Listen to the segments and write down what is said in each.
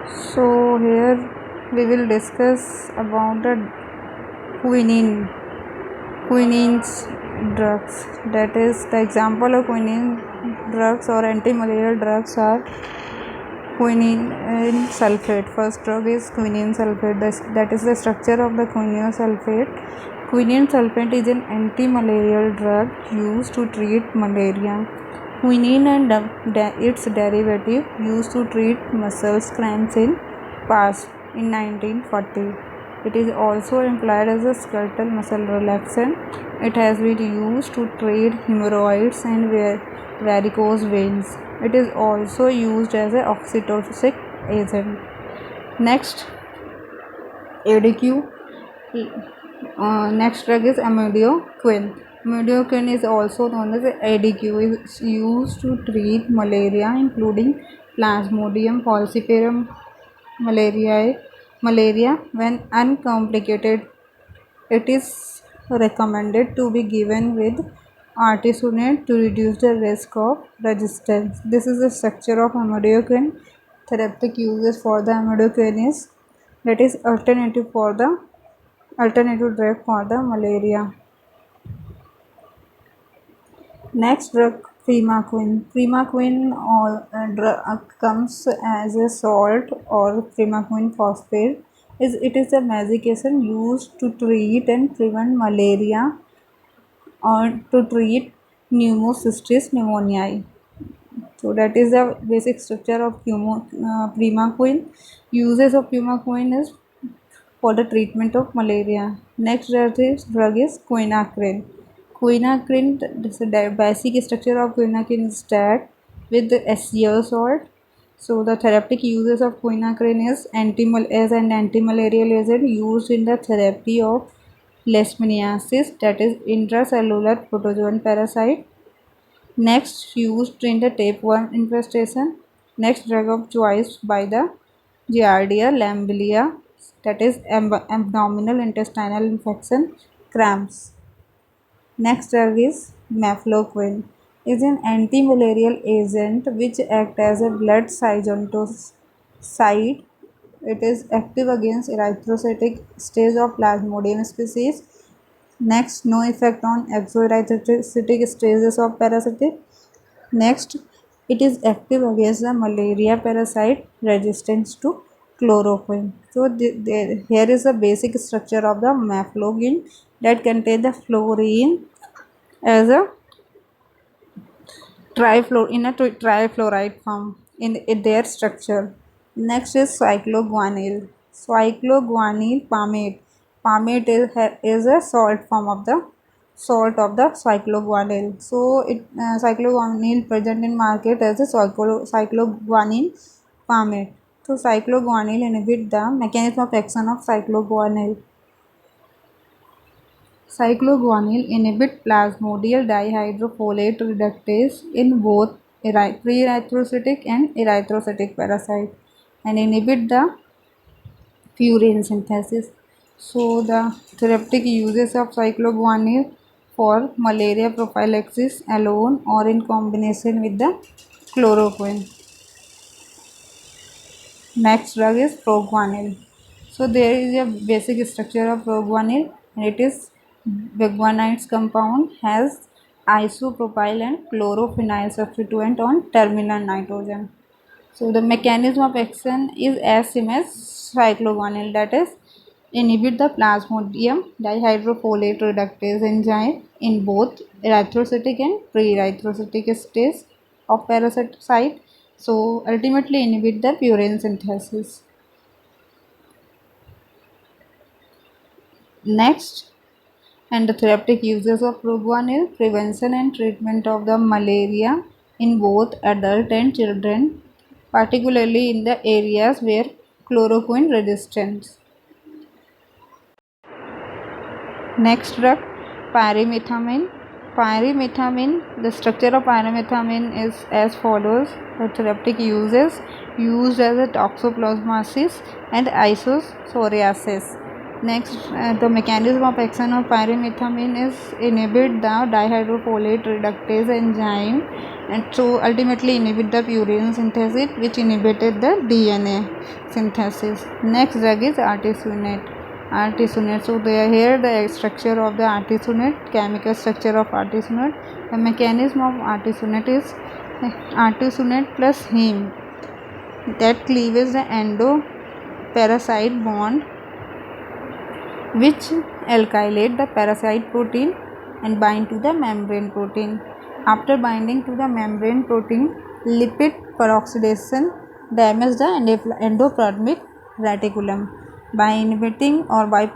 So here we will discuss about the quinine, quinine's drugs. That is the example of quinine drugs or anti-malarial drugs are quinine sulfate. First drug is quinine sulfate. That is the structure of the quinine sulfate. Quinine sulfate is an anti-malarial drug used to treat malaria. Quinine and its derivative used to treat muscle cramps in past in 1940. It is also employed as a skeletal muscle relaxant. It has been used to treat hemorrhoids and varicose veins. It is also used as an oxytocic agent. Next, ADQ. Next drug is amiodarone. Amiodarone is also known as ADQ. Is used to treat malaria, including Plasmodium falciparum malaria when uncomplicated. It is recommended to be given with artesunate to reduce the risk of resistance. This is the structure of amiodarone. Therapeutic uses for the amiodarone is that is alternative drug for the malaria. Next drug, primaquine. Primaquine comes as a salt or primaquine phosphate. It is a medication used to treat and prevent malaria or to treat pneumocystis pneumoniae. So that is the basic structure of primaquine. Uses of primaquine is for the treatment of malaria. Next drug is quinacrine. Quinacrine, the basic structure of quinacrine is that with the HCl salt. So the therapeutic uses of quinacrine is as an antimalarial agent used in the therapy of leishmaniasis, that is intracellular protozoan parasite. Next, used in the tapeworm infestation. Next drug of choice by the Giardia lamblia, that is abdominal intestinal infection, cramps. Next drug is mefloquine. Is an antimalarial agent which acts as a blood cytotoxicity. It is active against erythrocytic stage of Plasmodium species. Next, no effect on exoerythrocytic stages of parasitic. Next, it is active against the malaria parasite resistance to chloroquine. So here is the basic structure of the mefloquine that contain the fluorine as a trifluoride form in their structure. Next is cycloguanyl. Cycloguanyl palmate. Palmate is a salt of the cycloguanyl. So cycloguanyl present in market as a cycloguanyl palmate. So cycloguanyl inhibit the mechanism of action of cycloguanyl. Cycloguanyl inhibit plasmodial dihydrofolate reductase in both pre-erythrocytic and erythrocytic parasite and inhibit the purine synthesis. So the therapeutic uses of cycloguanyl for malaria prophylaxis alone or in combination with the chloroquine. Next drug is proguanil. So there is a basic structure of proguanil and it is biguanides compound has isopropyl and chlorophenyl substituent on terminal nitrogen. So the mechanism of action is as same as cycloguanyl, that is inhibit the plasmodium dihydrofolate reductase enzyme in both erythrocytic and pre-erythrocytic stage of parasite. So ultimately inhibit the purine synthesis. Next, and the therapeutic uses of proguanil, prevention and treatment of the malaria in both adult and children, particularly in the areas where chloroquine resistance. Next drug, pyrimethamine. Pyrimethamine, the structure of pyrimethamine is as follows. The therapeutic uses used as a toxoplasmosis and isopsoriasis. Next, the mechanism of action of pyrimethamine is inhibit the dihydrofolate reductase enzyme and so ultimately inhibit the purine synthesis, which inhibited the DNA synthesis. Next drug is artesunate. Artesunate. So they are here the structure of the artesunate, chemical structure of artesunate. The mechanism of artesunate is artesunate plus heme that cleaves the endo-parasite bond, which alkylate the parasite protein and bind to the membrane protein. After binding to the membrane protein, lipid peroxidation damages the endoplasmic reticulum. By inhibiting or by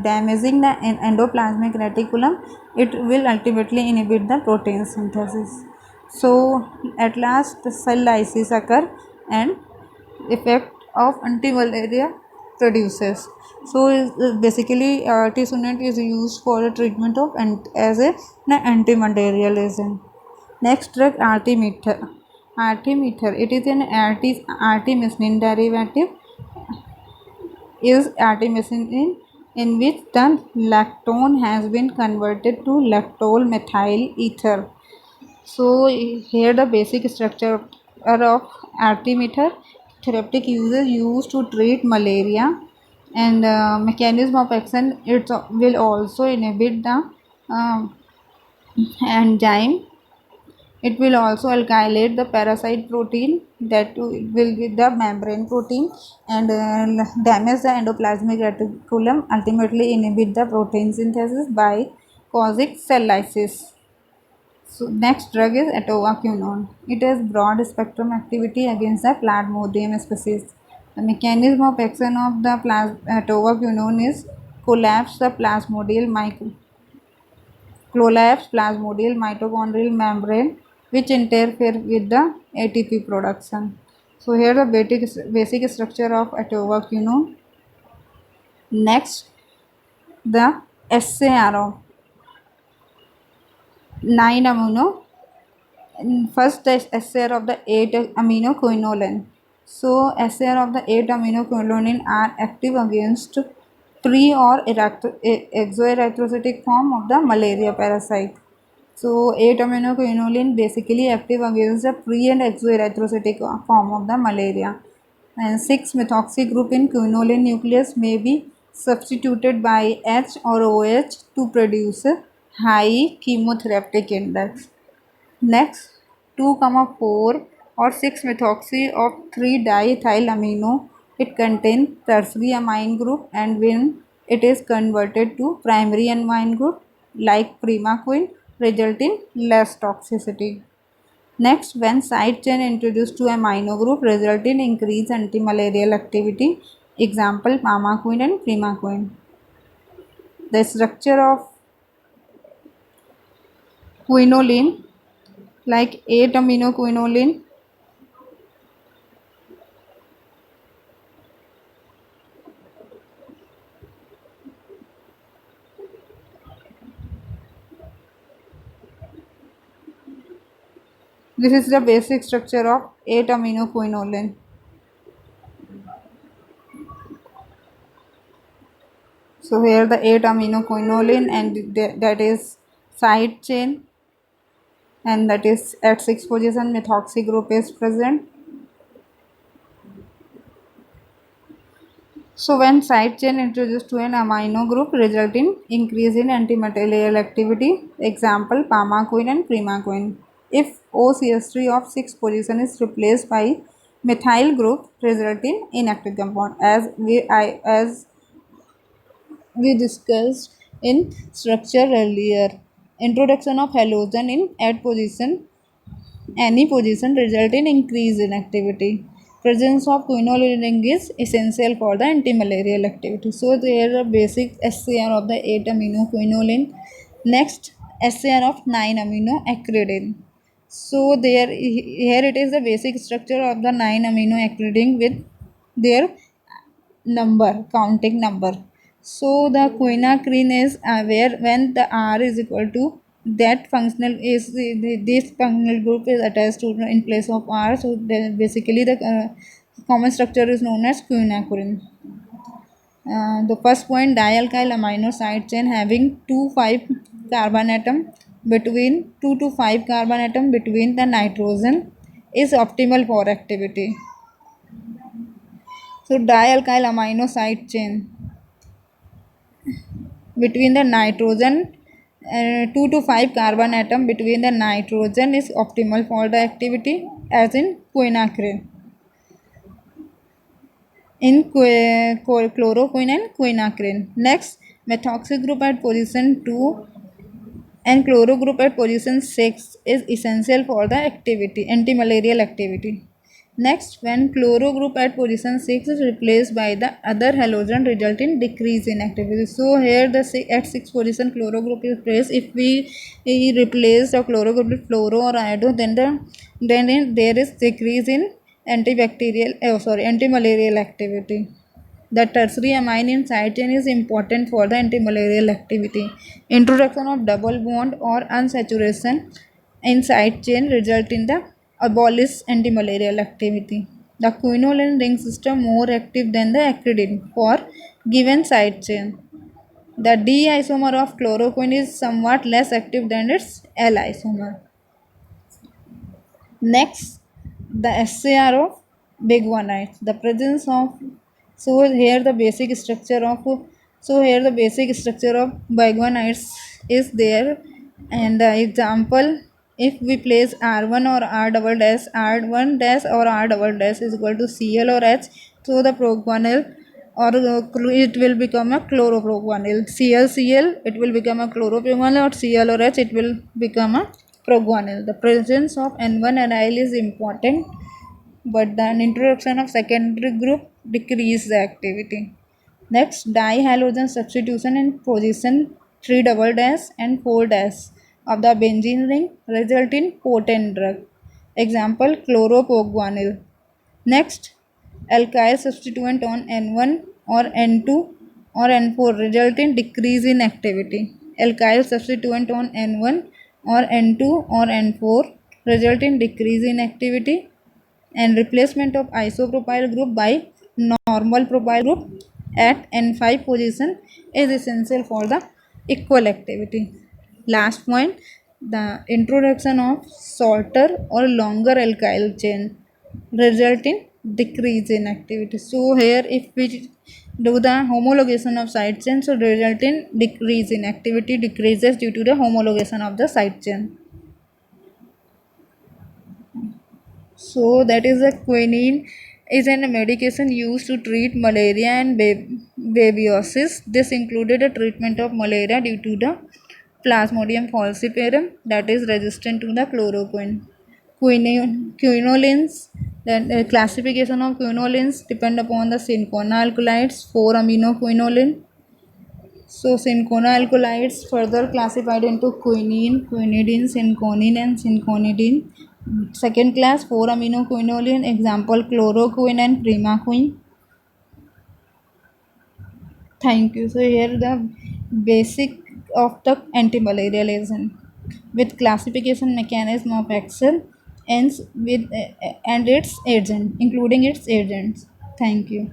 damaging the endoplasmic reticulum, it will ultimately inhibit the protein synthesis. So at last the cell lysis occur and effect of anti-malaria produces. So basically artesunate is used for the treatment of as a anti-malarial agent. Next drug artemether. Artemether, it is an artemisinin derivative, is artemisinin in which the lactone has been converted to lactol methyl ether. So here the basic structure of artemether. Therapeutic uses used to treat malaria, and mechanism of action, it will also inhibit the enzyme. It will also alkylate the parasite protein that will give the membrane protein and damage the endoplasmic reticulum, ultimately inhibit the protein synthesis by causing cell lysis. So next drug is atovaquinone. It has broad spectrum activity against the Plasmodium species. The mechanism of action of the atovaquinone is collapse plasmodial mitochondrial membrane, which interfere with the ATP production. So here the basic structure of atovaquinone. Next, the SAR of 9 amino. First, the SAR of the 8 aminoquinoline. So SAR of the 8 aminoquinoline are active against pre or exoerythrocytic form of the malaria parasite. So 8 aminoquinoline basically active against the pre and exoerythrocytic form of the malaria. And 6 methoxy group in quinoline nucleus may be substituted by H or OH to produce high chemotherapeutic index. Next, 2,4 or 6-methoxy of 3-diethylamino. It contains tertiary amine group, and when it is converted to primary amine group like primaquine, result in less toxicity. Next, when side chain introduced to amino group, result in increased antimalarial activity. Example, pamaquine and primaquine. The structure of quinoline, like 8 aminoquinoline, this is the basic structure of 8 aminoquinoline. So here the 8 aminoquinoline, and that is side chain, and that is at 6 position methoxy group is present. So when side chain introduced to an amino group, result in increase in antimalarial activity. Example, pamaquine and primaquine. If OCH3 of 6 position is replaced by methyl group, result in inactive compound, as we discussed in structure earlier. Introduction of halogen in at position, any position, result in increase in activity. Presence of quinoline is essential for the antimalarial activity. So there are basic SAR of the 8 amino quinoline. Next, SAR of 9 amino acridine. So there here it is the basic structure of the 9 amino acridine with their counting number. So the quinacrine is where when the R is equal to that functional is this functional group is attached to in place of R. So then basically the common structure is known as quinacrine. The first point, dialkyl amino side chain having 2,5 carbon atom between 2 to 5 carbon atom between the nitrogen is optimal for activity. So dialkyl amino side chain between the nitrogen 2 to 5 carbon atom between the nitrogen is optimal for the activity as in quinacrine in chloroquine and quinacrine. Next, methoxy group at position 2 and chloro group at position 6 is essential for the activity, antimalarial activity. Next, when chloro group at position 6 is replaced by the other halogen, result in decrease in activity. So here the at 6 position chloro group is placed. If we replace the chloro group with fluoro or iodo, then there is decrease in antimalarial activity. The tertiary amine in side chain is important for the antimalarial activity. Introduction of double bond or unsaturation in side chain result in the abolish antimalarial activity. The quinoline ring system more active than the acridine for given side chain. The D isomer of chloroquine is somewhat less active than its L isomer. Next, the SAR of biguanides. The presence of here the basic structure of biguanides is there, and the example, if we place R1 or R double dash, R1 dash or R double dash is equal to Cl or H, so the proguanyl or it will become a chloroproguanyl. Cl it will become a chloroproguanyl, or Cl or H it will become a proguanyl. The presence of N1 aryl is important, but the introduction of secondary group decrease the activity. Next, dihalogen substitution in position 3 double dash and 4 dash of the benzene ring result in potent drug. Example, chloroproguanyl. Next, alkyl substituent on N1 or N2 or N4 result in decrease in activity. Alkyl substituent on N1 or N2 or N4 result in decrease in activity, and replacement of isopropyl group by normal propyl group at N5 position is essential for the equal activity. Last point, the introduction of shorter or longer alkyl chain result in decrease in activity. So here if we do the homologation of side chain, so result in decrease in activity, decreases due to the homologation of the side chain. So that is a quinine is a medication used to treat malaria and babesiosis. This included a treatment of malaria due to the Plasmodium falciparum that is resistant to the chloroquine. Quinolines, the classification of quinolines depend upon the cinchona alkaloids, 4-aminoquinoline. So cinchona alkaloids further classified into quinine, quinidine, cinchonine and cinchonidine. Second class 4-aminoquinoline, example chloroquine and primaquine. Thank you. So here the basic of the antimalarial agent with classification mechanism of action ends with and its agent, including its agents. Thank you.